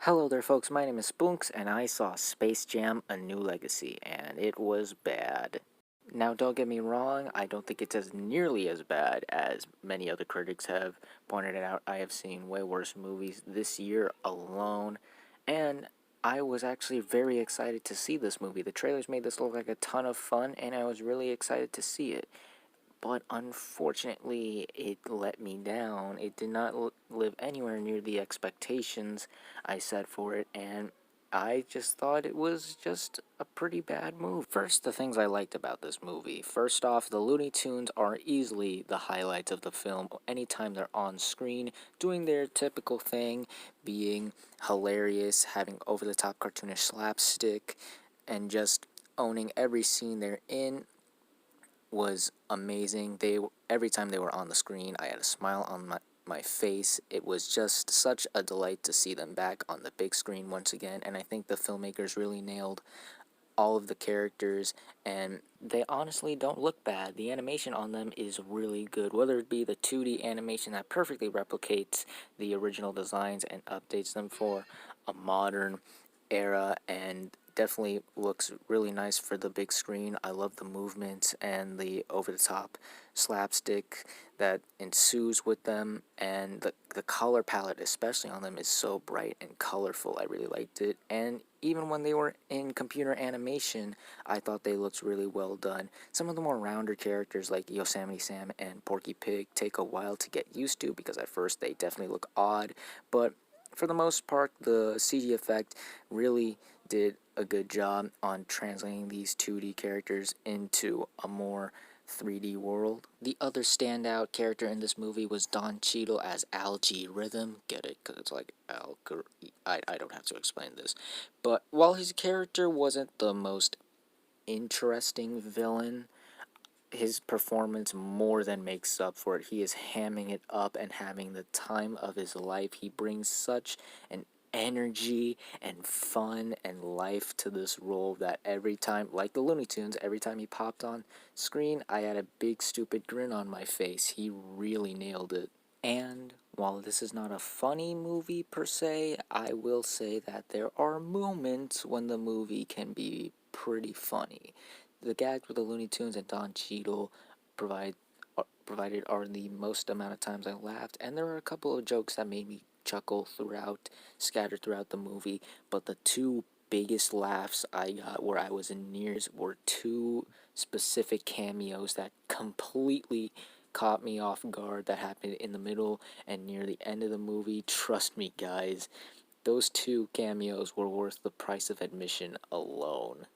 Hello there, folks. My name is Spoonks, and I saw Space Jam: A New Legacy, and it was bad. Now, don't get me wrong, I don't think it's as nearly as bad as many other critics have pointed it out. I have seen way worse movies this year alone, and I was actually very excited to see this movie. The trailers made this look like a ton of fun, and I was really excited to see it. But unfortunately, it let me down. It did not live anywhere near the expectations I set for it, and I just thought it was just a pretty bad movie. First, the things I liked about this movie. First off, the Looney Tunes are easily the highlights of the film. Anytime they're on screen, doing their typical thing, being hilarious, having over the top cartoonish slapstick, and just owning every scene they're in was amazing. Every time they were on the screen, I had a smile on my face. It was just such a delight to see them back on the big screen once again, and I think the filmmakers really nailed all of the characters, and they honestly don't look bad. The animation on them is really good, whether it be the 2D animation that perfectly replicates the original designs and updates them for a modern era, and definitely looks really nice for the big screen. I love the movements and the over-the-top slapstick that ensues with them, and the color palette, especially on them, is so bright and colorful. I really liked it, and even when they were in computer animation, I thought they looked really well done. Some of the more rounder characters like Yosemite Sam and Porky Pig take a while to get used to because at first they definitely look odd, but for the most part, the CG effect really did a good job on translating these 2D characters into a more 3D world. The other standout character in this movie was Don Cheadle as Algae Rhythm. Get it? Because it's like I don't have to explain this. But while his character wasn't the most interesting villain, his performance more than makes up for it. He is hamming it up and having the time of his life. He brings such an energy and fun and life to this role that every time, like the Looney Tunes, every time he popped on screen, I had a big stupid grin on my face. He really nailed it. And while this is not a funny movie per se, I will say that there are moments when the movie can be pretty funny. The gags with the Looney Tunes and Don Cheadle provided are the most amount of times I laughed, and there were a couple of jokes that made me chuckle scattered throughout the movie. But the two biggest laughs I got where I was in tears were two specific cameos that completely caught me off guard that happened in the middle and near the end of the movie. Trust me, guys, those two cameos were worth the price of admission alone.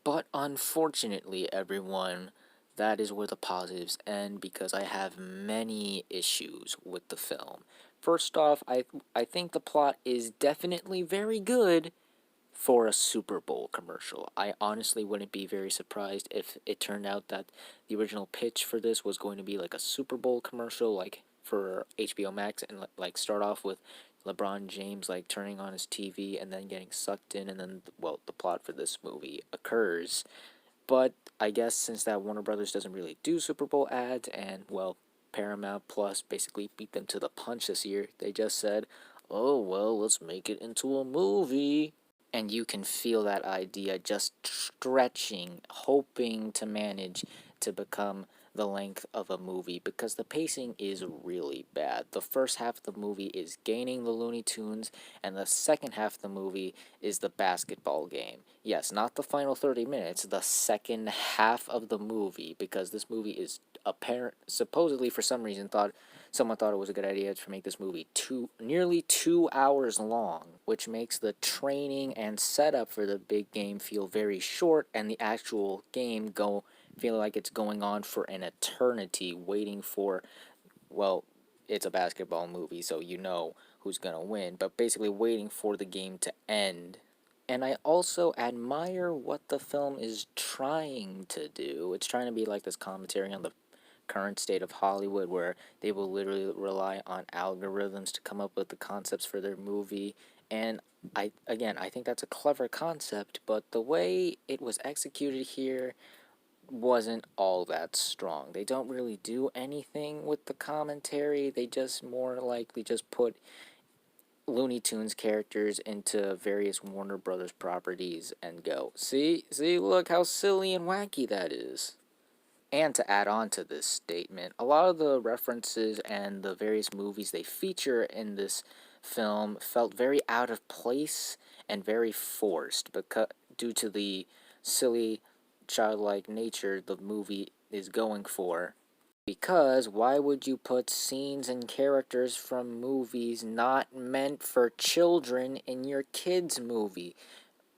But unfortunately, everyone, that is where the positives end because I have many issues with the film. First off, I think the plot is definitely very good for a Super Bowl commercial. I honestly wouldn't be very surprised if it turned out that the original pitch for this was going to be like a Super Bowl commercial, like for HBO Max, and like start off with LeBron James like turning on his TV and then getting sucked in, and then well, the plot for this movie occurs. But I guess since that Warner Brothers doesn't really do Super Bowl ads, and well, Paramount Plus basically beat them to the punch this year, they just said, "Oh well, let's make it into a movie." And you can feel that idea just stretching, hoping to manage to become the length of a movie because the pacing is really bad. The first half of the movie is gaining the Looney Tunes, and the second half of the movie is the basketball game. Yes, not the final 30 minutes, the second half of the movie, because this movie is supposedly for some reason someone thought it was a good idea to make this movie nearly 2 hours long, which makes the training and setup for the big game feel very short, and the actual game feel like it's going on for an eternity, waiting for, well, it's a basketball movie, so you know who's gonna win, but basically waiting for the game to end. And I also admire what the film is trying to do. It's trying to be like this commentary on the current state of Hollywood where they will literally rely on algorithms to come up with the concepts for their movie. And I think that's a clever concept, but the way it was executed here wasn't all that strong. They don't really do anything with the commentary. They just more likely just put Looney Tunes characters into various Warner Brothers properties and go, see, look how silly and wacky that is. And to add on to this statement, a lot of the references and the various movies they feature in this film felt very out of place and very forced due to the silly, childlike nature the movie is going for. Because why would you put scenes and characters from movies not meant for children in your kids' movie?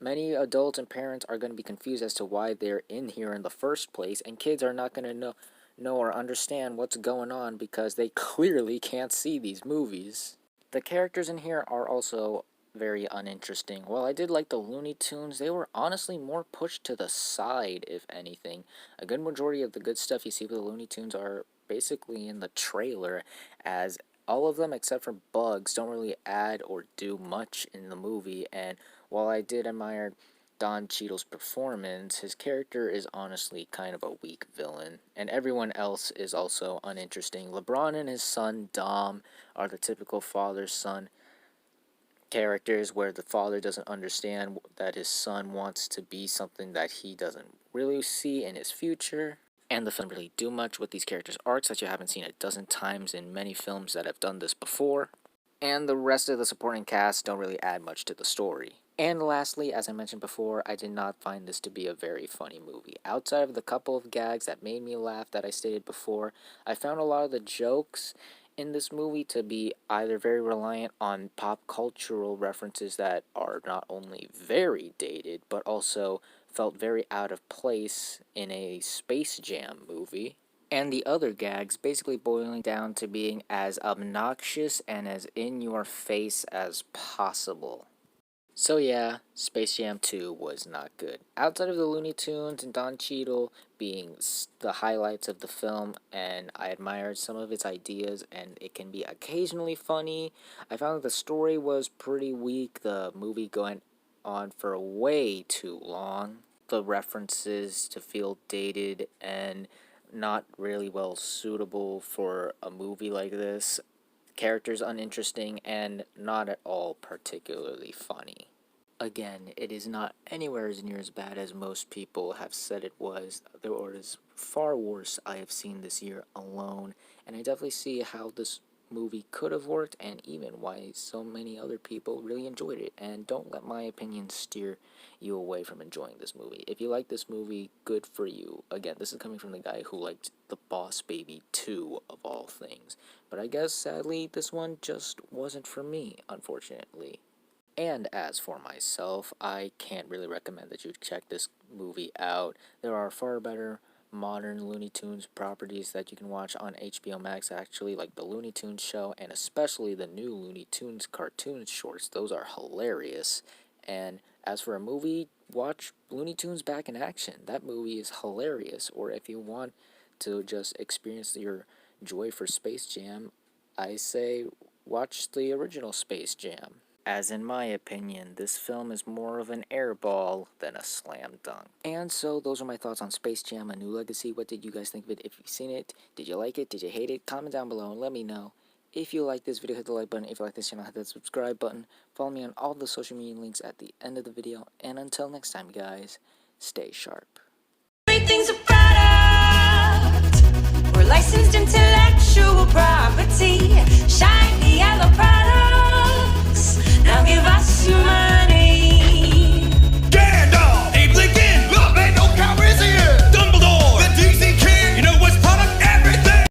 Many adults and parents are going to be confused as to why they're in here in the first place, and kids are not going to know or understand what's going on because they clearly can't see these movies. The characters in here are also very uninteresting. While I did like the Looney Tunes, they were honestly more pushed to the side, if anything. A good majority of the good stuff you see with the Looney Tunes are basically in the trailer, as all of them except for Bugs don't really add or do much in the movie. And while I did admire Don Cheadle's performance, his character is honestly kind of a weak villain, and everyone else is also uninteresting. LeBron and his son Dom are the typical father-son characters where the father doesn't understand that his son wants to be something that he doesn't really see in his future. And the film doesn't really do much with these characters' arcs that you haven't seen a dozen times in many films that have done this before. And the rest of the supporting cast don't really add much to the story. And lastly, as I mentioned before, I did not find this to be a very funny movie. Outside of the couple of gags that made me laugh that I stated before, I found a lot of the jokes in this movie to be either very reliant on pop cultural references that are not only very dated, but also felt very out of place in a Space Jam movie. And the other gags basically boiling down to being as obnoxious and as in your face as possible. So yeah, Space Jam 2 was not good. Outside of the Looney Tunes and Don Cheadle being the highlights of the film, and I admired some of its ideas, and it can be occasionally funny, I found that the story was pretty weak, the movie going on for way too long, the references to feel dated and not really well suitable for a movie like this, characters uninteresting, and not at all particularly funny. Again, it is not anywhere near as bad as most people have said it was. There is far worse I have seen this year alone, and I definitely see how this movie could have worked and even why so many other people really enjoyed it. And don't let my opinion steer you away from enjoying this movie. If you like this movie, good for you. Again, this is coming from the guy who liked The Boss Baby 2 of all things. But I guess sadly this one just wasn't for me, unfortunately. And as for myself, I can't really recommend that you check this movie out. There are far better modern Looney Tunes properties that you can watch on HBO Max, actually, like the Looney Tunes show, and especially the new Looney Tunes cartoon shorts. Those are hilarious. And as for a movie, watch Looney Tunes Back in Action. That movie is hilarious. Or if you want to just experience your joy for Space Jam, I say watch the original Space Jam. As in my opinion, this film is more of an airball than a slam dunk. And so those are my thoughts on Space Jam: A New Legacy. What did you guys think of it? If you've seen it, did you like it? Did you hate it? Comment down below and let me know. If you like this video, hit the like button. If you like this channel, hit the subscribe button. Follow me on all the social media links at the end of the video. And until next time, guys, stay sharp. Everything's a product. We're licensed intellectual property. Shiny yellow products. Now give us your